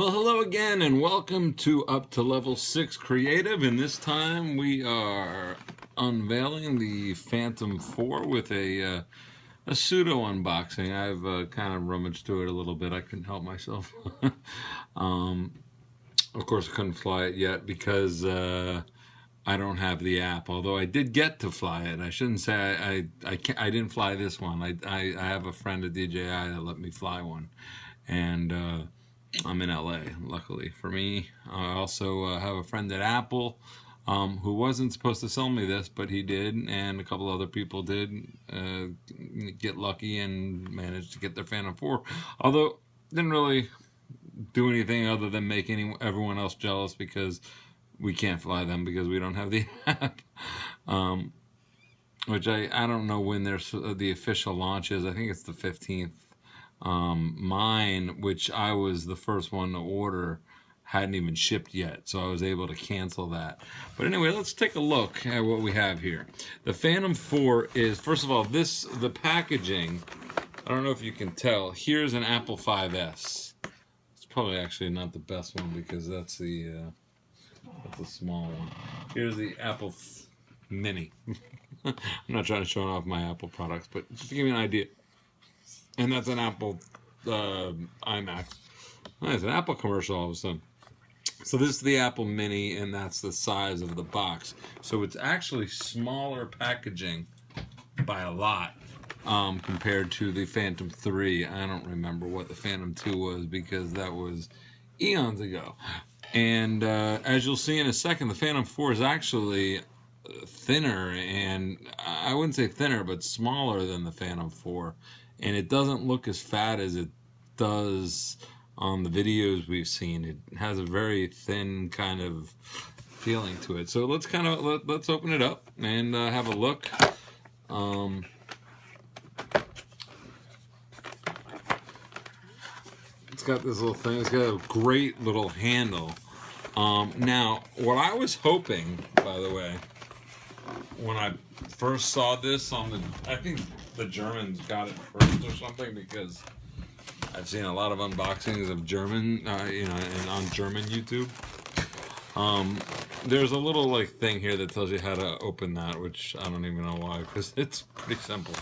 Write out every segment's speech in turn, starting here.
Well, hello again, and welcome to Up to Level 6 Creative. And this time we are unveiling the Phantom 4 with a pseudo unboxing. I've kind of rummaged through it a little bit. I couldn't help myself. Of course, I couldn't fly it yet because I don't have the app. Although I did get to fly it. I shouldn't say I didn't fly this one. I have a friend at DJI that let me fly one, and I'm in LA, luckily for me. I also have a friend at Apple who wasn't supposed to sell me this, but he did, and a couple other people did get lucky and managed to get their Phantom 4. Although, didn't really do anything other than make everyone else jealous because we can't fly them because we don't have the app. Which I don't know when the official launch is. I think it's the 15th. Mine, which I was the first one to order, hadn't even shipped yet, so I was able to cancel that. But anyway, let's take a look at what we have here. The Phantom 4 is, first of all, the packaging, I don't know if you can tell, here's an Apple 5S. It's probably actually not the best one because that's the small one. Here's the Apple Mini. I'm not trying to show off my Apple products, but just to give you an idea. And that's an Apple iMac. Oh, it's an Apple commercial all of a sudden. So this is the Apple Mini, and that's the size of the box. So it's actually smaller packaging by a lot compared to the Phantom 3. I don't remember what the Phantom 2 was because that was eons ago. And as you'll see in a second, the Phantom 4 is actually thinner, and I wouldn't say thinner, but smaller than the Phantom 4. And it doesn't look as fat as it does on the videos we've seen. It has a very thin kind of feeling to it. So let's open it up and have a look. It's got this little thing. It's got a great little handle. Now, what I was hoping, by the way, when I first saw this I think the Germans got it first or something, because I've seen a lot of unboxings of German, and on German YouTube. There's a little thing here that tells you how to open that, which I don't even know why, because it's pretty simple.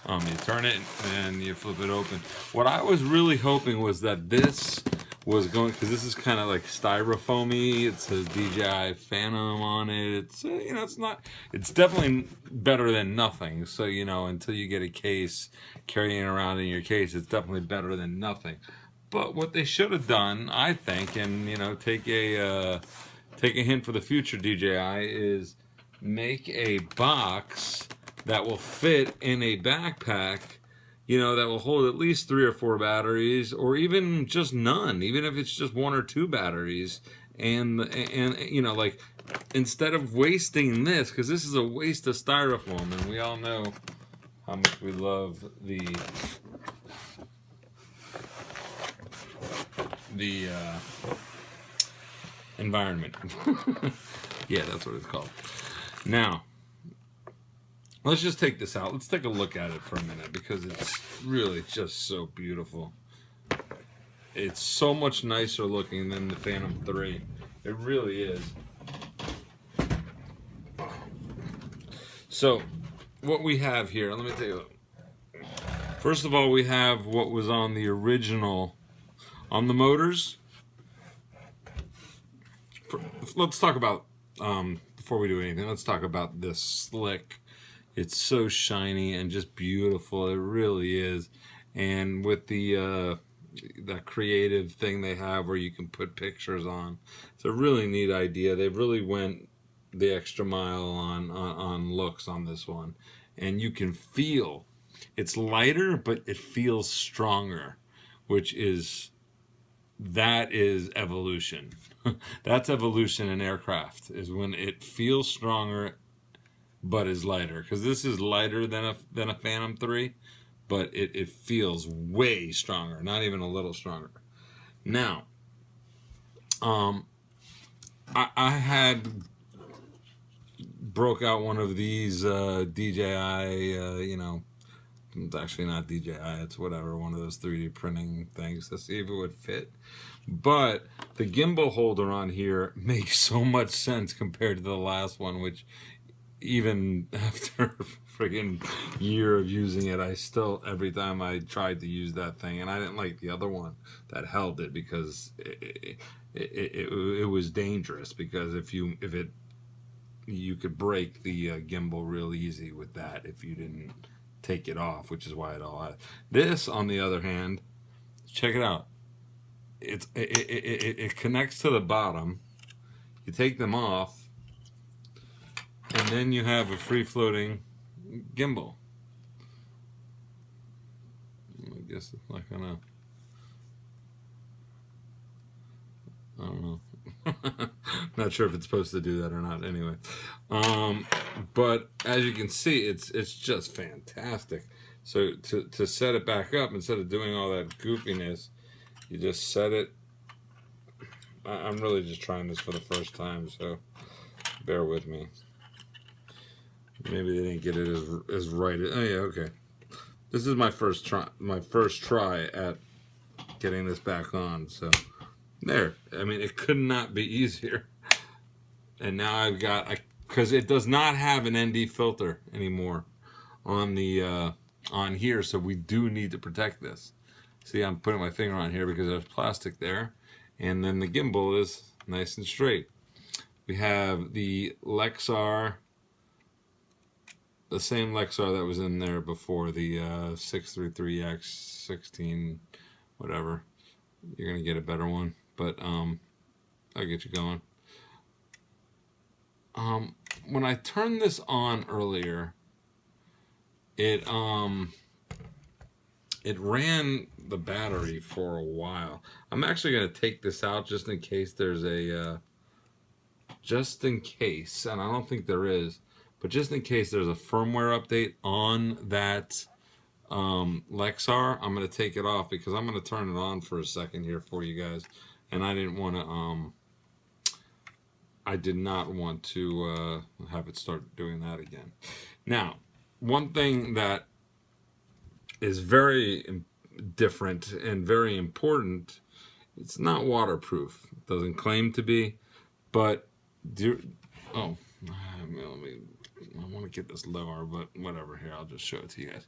You turn it and you flip it open. What I was really hoping was that this was going, because this is kind of like styrofoamy. It says DJI Phantom on it. It's it's definitely better than nothing. So until you get a case, carrying it around in your case, it's definitely better than nothing. But what they should have done, I think, and take a hint for the future, DJI, is make a box that will fit in a backpack, that will hold at least 3 or 4 batteries, or even just none, even if it's just 1 or 2 batteries. And instead of wasting this, because this is a waste of styrofoam, and we all know how much we love the environment. Yeah, that's what it's called. Now, let's just take this out. Let's take a look at it for a minute, because it's really just so beautiful. It's so much nicer looking than the Phantom 3. It really is. So, what we have here, let me take a look. First of all, we have what was on the original, on the motors. Let's talk about, before we do anything, let's talk about this slick. It's so shiny and just beautiful. It really is. And with the creative thing they have where you can put pictures on, it's a really neat idea. They really went the extra mile on looks on this one. And you can feel it's lighter, but it feels stronger, that is evolution. That's evolution in aircraft, is when it feels stronger but is lighter. Because this is lighter than a Phantom 3, but it feels way stronger, not even a little stronger. Now, I had broke out one of these DJI, It's actually not DJI, it's whatever, one of those 3D printing things to see if it would fit. But the gimbal holder on here makes so much sense compared to the last one, which even after a friggin' year of using it, I still, every time I tried to use that thing, and I didn't like the other one that held it because it was dangerous, because if you could break the gimbal real easy with that if you didn't take it off, which is why it all had. This, on the other hand, check it out. It connects to the bottom. You take them off, and then you have a free-floating gimbal. I guess it's not gonna. I don't know. Not sure if it's supposed to do that or not. Anyway, but as you can see, it's just fantastic. So to set it back up, instead of doing all that goofiness, you just set it. I'm really just trying this for the first time, so bear with me. Maybe they didn't get it as right. Oh yeah, okay. This is my first try at getting this back on. So there. I mean, it could not be easier. And now I've got, because it does not have an ND filter anymore on the on here, so we do need to protect this. See, I'm putting my finger on here because there's plastic there, and then the gimbal is nice and straight. We have the Lexar, the same Lexar that was in there before, the 633X16, whatever. You're gonna get a better one, but I'll get you going. When I turned this on earlier, it ran the battery for a while. I'm actually gonna take this out just in case there's a just in case, and I don't think there is, but just in case there's a firmware update on that Lexar, I'm going to take it off because I'm going to turn it on for a second here for you guys. And I didn't want to, I did not want to have it start doing that again. Now, one thing that is very different and very important, it's not waterproof. It doesn't claim to be, but I want to get this lower, but whatever. Here, I'll just show it to you guys.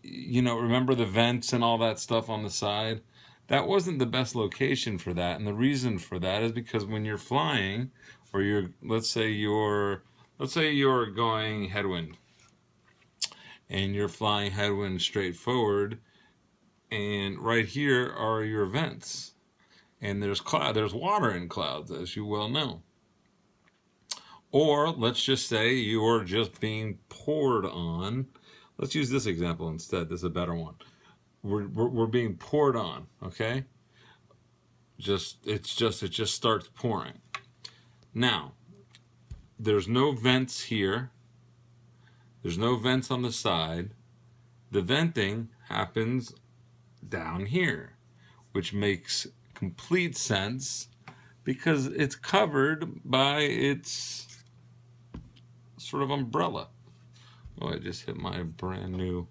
You know, remember the vents and all that stuff on the side? That wasn't the best location for that, and the reason for that is because when you're flying, or let's say you're going headwind, and you're flying headwind straight forward, and right here are your vents, and there's water in clouds, as you well know. Or let's just say you're just being poured on. Let's use this example instead. This is a better one. We're being poured on, okay? It just starts pouring. Now, there's no vents here. There's no vents on the side. The venting happens down here, which makes complete sense because it's covered by its sort of umbrella. Oh, I just hit my brand new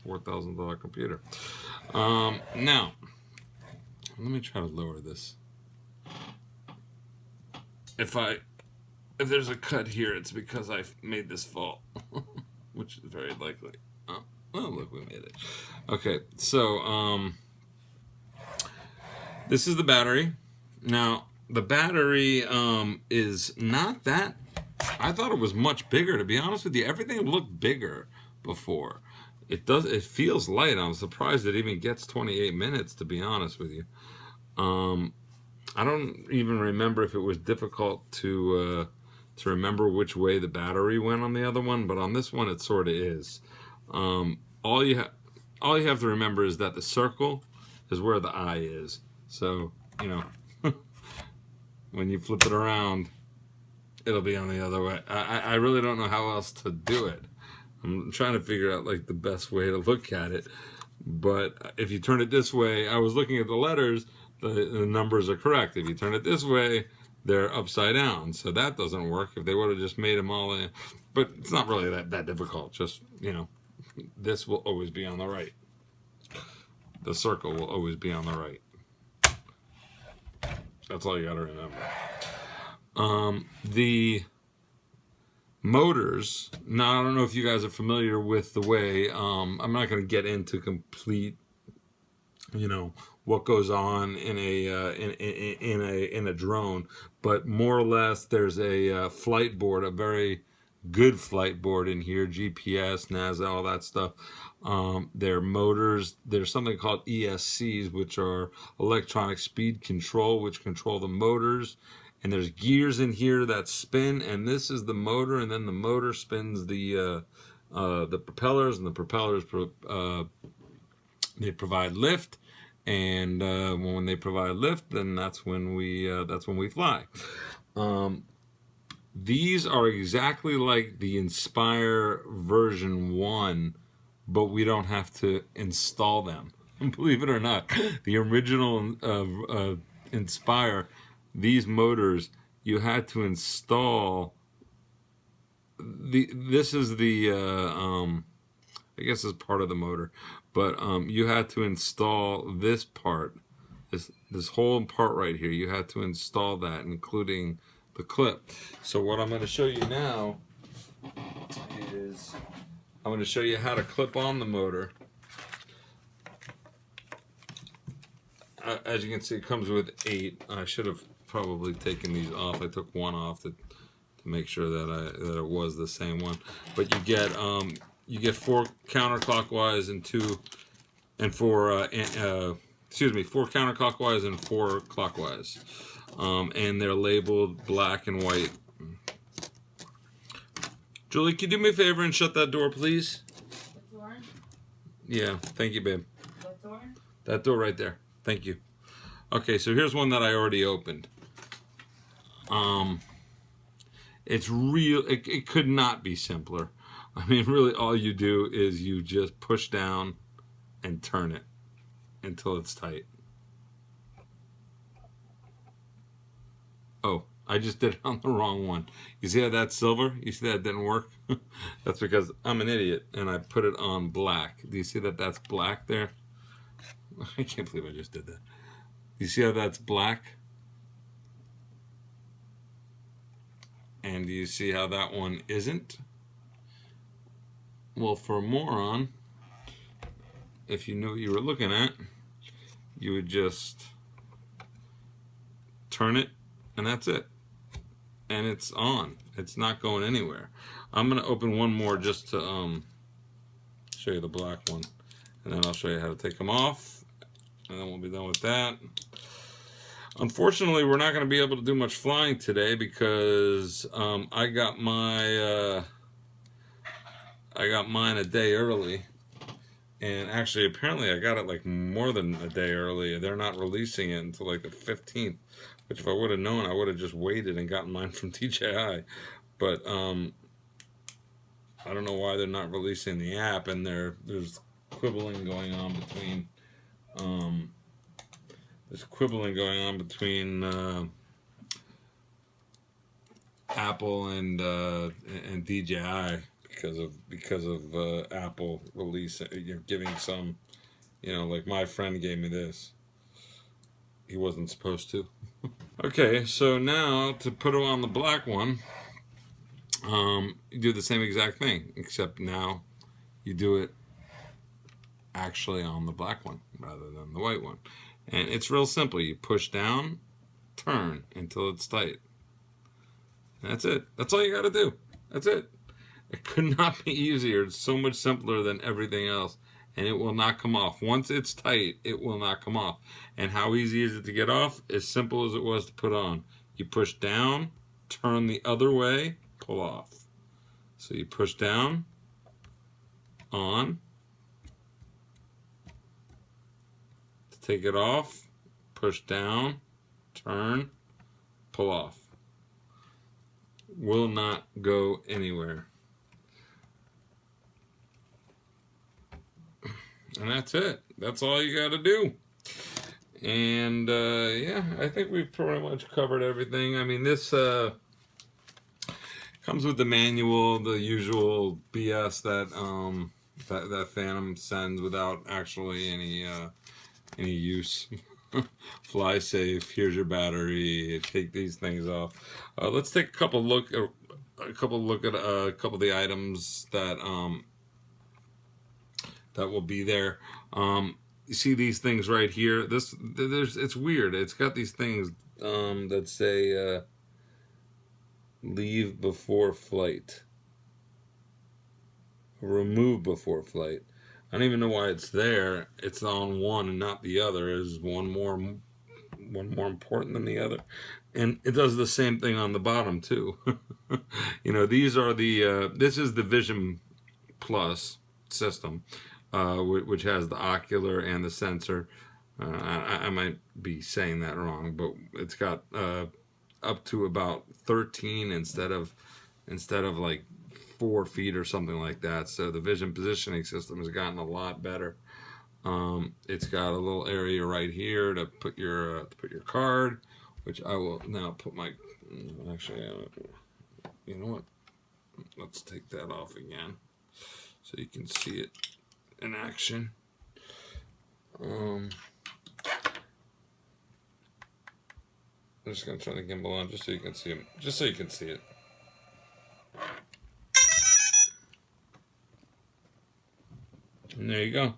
$4,000 computer. Now, let me try to lower this. If there's a cut here, it's because I made this fall, which is very likely. Oh, look, we made it. Okay, so this is the battery. Now, the battery is not that. I thought it was much bigger, to be honest with you. Everything looked bigger before. It feels light. I'm surprised it even gets 28 minutes, to be honest with you. I don't even remember if it was difficult to remember which way the battery went on the other one, but on this one it sort of is. All you have to remember is that the circle is where the eye is. So, you know, when you flip it around, it'll be on the other way. I really don't know how else to do it. I'm trying to figure out like the best way to look at it. But if you turn it this way, I was looking at the letters, the numbers are correct. If you turn it this way, they're upside down. So that doesn't work. If they would have just made them all in. But it's not really that difficult. Just, you know, this will always be on the right. The circle will always be on the right. That's all you got to remember. The motors, now I don't know if you guys are familiar with the way, I'm not going to get into complete, you know, what goes on in a drone, but more or less there's a flight board, a very good flight board in here, GPS, NASA, all that stuff. Their motors, there's something called ESCs, which are electronic speed control, which control the motors. And there's gears in here that spin, and this is the motor, and then the motor spins the propellers, and the propellers they provide lift, and when they provide lift, then that's when we fly. These are exactly like the Inspire version 1, but we don't have to install them. Believe it or not, the original Inspire, these motors, you had to install this is the I guess it's part of the motor, but you had to install this part, this whole part right here. You had to install that, including the clip. So what I'm going to show you now is I'm going to show you how to clip on the motor. As you can see, it comes with 8. I should have probably taken these off. I took one off to make sure that it was the same one. But you get 4 counterclockwise and 4 counterclockwise and 4 clockwise. And they're labeled black and white. Julie, can you do me a favor and shut that door, please? That door? Yeah, thank you, babe. What door? That door right there. Thank you. Okay, so here's one that I already opened. It's real. It could not be simpler. I mean, really, all you do is you just push down and turn it until it's tight. Oh, I just did it on the wrong one. You see how that's silver? You see that didn't work? That's because I'm an idiot and I put it on black. Do you see that that's black there? I can't believe I just did that. You see how that's black? And do you see how that one isn't? Well, for a moron, if you knew what you were looking at, you would just turn it, and that's it. And it's on. It's not going anywhere. I'm going to open one more just to show you the black one. And then I'll show you how to take them off. And then we'll be done with that. Unfortunately, we're not going to be able to do much flying today because I got mine a day early. And actually, apparently, I got it like more than a day early. They're not releasing it until like the 15th, which if I would have known, I would have just waited and gotten mine from DJI. But I don't know why they're not releasing the app, and there's quibbling going on between Apple and DJI because of Apple release, giving some, like my friend gave me this. He wasn't supposed to. Okay, so now to put it on the black one, you do the same exact thing, except now you do it actually on the black one rather than the white one. And it's real simple. You push down, turn until it's tight. And that's it. That's all you got to do. That's it. It could not be easier. It's so much simpler than everything else. And it will not come off. Once it's tight, it will not come off. And how easy is it to get off? As simple as it was to put on. You push down, turn the other way, pull off. So you push down, on. To take it off, push down, turn, pull off. Will not go anywhere. And that's it. That's all you got to do. And yeah, I think we've pretty much covered everything. I mean, this comes with the manual, the usual BS that that Phantom sends without actually any use. Fly safe. Here's your battery. Take these things off. Let's take a couple look at a couple of the items that that will be there. You see these things right here. It's weird. It's got these things that say leave before flight, remove before flight. I don't even know why it's there. It's on one and not the other. Is one more important than the other? And it does the same thing on the bottom too. You know, these are the this is the Vision Plus system, which has the ocular and the sensor. I might be saying that wrong, but it's got up to about 13 instead of like 4 feet or something like that. So the vision positioning system has gotten a lot better. It's got a little area right here to put your card, which I will now put my. Actually, you know what? Let's take that off again so you can see it in action. I'm just gonna turn the gimbal on just so you can see them. Just so you can see it. And there you go.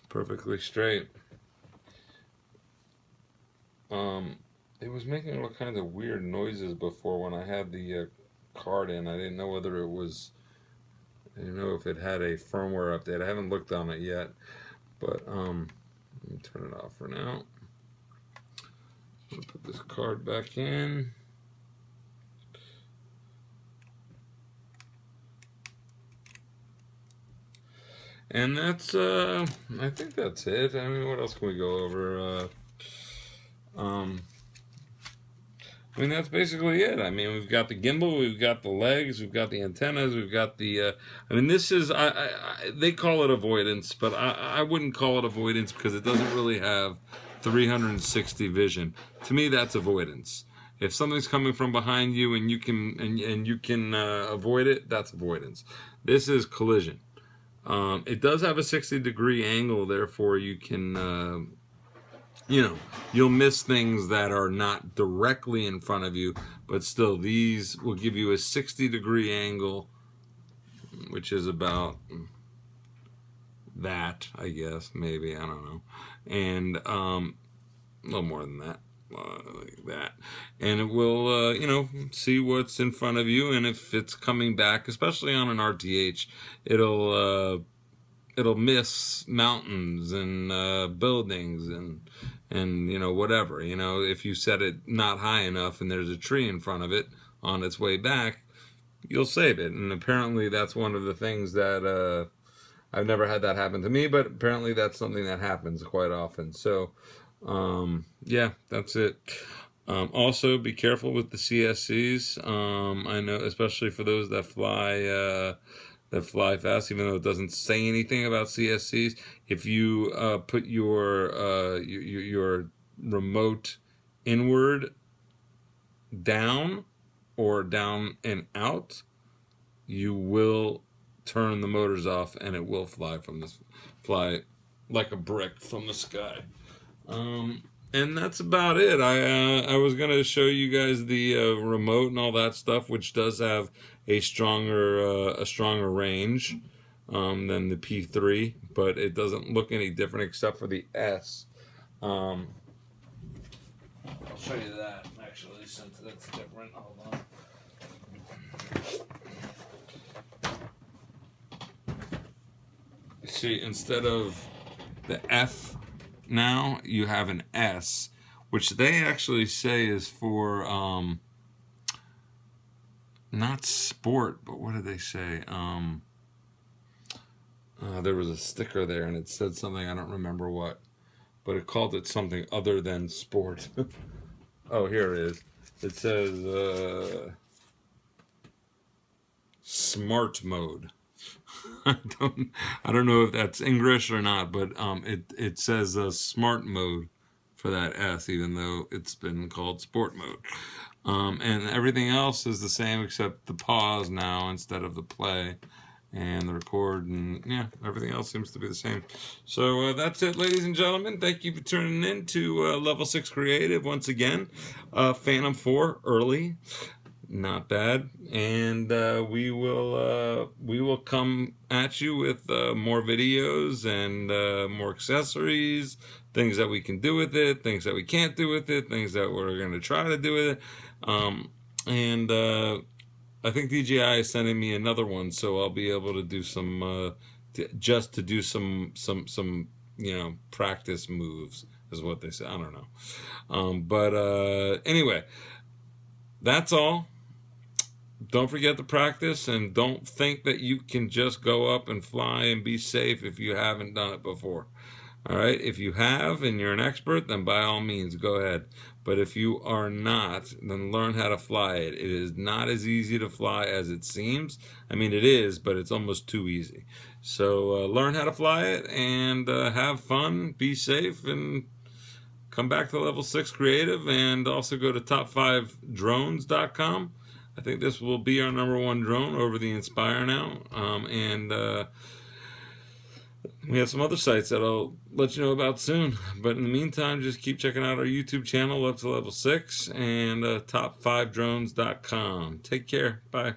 Perfectly straight. It was making all kinds of weird noises before when I had the card in. I didn't know whether it was. I didn't know if it had a firmware update. I haven't looked on it yet, but let me turn it off for now. I'm gonna put this card back in. And that's, I think that's it. I mean, what else can we go over? I mean, that's basically it. I mean, we've got the gimbal, we've got the legs, we've got the antennas, we've got the, I mean, this is, they call it avoidance, but I wouldn't call it avoidance because it doesn't really have 360 vision. To me, that's avoidance. If something's coming from behind you and you can, and you can avoid it, that's avoidance. This is collision. It does have a 60-degree angle, therefore you can, you know, you'll miss things that are not directly in front of you, but still these will give you a 60-degree angle, which is about that, I guess, maybe, I don't know, and a little more than that. Like that, and it will you know, see what's in front of you, and if it's coming back, especially on an RTH, it'll miss mountains and buildings and you know, whatever, you know, if you set it not high enough and there's a tree in front of it on its way back, you'll save it. And apparently that's one of the things that I've never had that happen to me, but apparently that's something that happens quite often. So yeah, that's it. Also, be careful with the CSCs. I know, especially for those that fly fast, even though it doesn't say anything about CSCs. If you put your remote inward down or down and out, you will turn the motors off and it will fly like a brick from the sky. And that's about it. I was gonna show you guys the remote and all that stuff, which does have a stronger range than the P3, but it doesn't look any different except for the S. I'll show you that actually, since that's different. Hold on. See, instead of the F now, you have an S, which they actually say is for not sport, but what did they say? There was a sticker there and it said something, I don't remember what, but it called it something other than sport. Oh, here it is. It says smart mode. I don't know if that's English or not, but it says smart mode for that S, even though it's been called sport mode. And everything else is the same except the pause now instead of the play. and the record, and yeah, everything else seems to be the same. So that's it, ladies and gentlemen. Thank you for tuning in to Level 6 Creative once again. Phantom 4 early, not bad, and we will come at you with more videos and more accessories, things that we can do with it, things that we can't do with it, things that we're going to try to do with it, and I think DJI is sending me another one, so I'll be able to do some just to do some practice moves is what they say. I don't know, but anyway, that's all. Don't forget to practice, and don't think that you can just go up and fly and be safe if you haven't done it before. All right, if you have and you're an expert, then by all means go ahead. But if you are not, then learn how to fly it. It is not as easy to fly as it seems. I mean, it is, but it's almost too easy. So learn how to fly it, and have fun, be safe, and come back to Level 6 Creative, and also go to top5drones.com. I think this will be our #1 drone over the Inspire now. And we have some other sites that I'll let you know about soon. But in the meantime, just keep checking out our YouTube channel, Up to Level 6, and top5drones.com. Take care. Bye.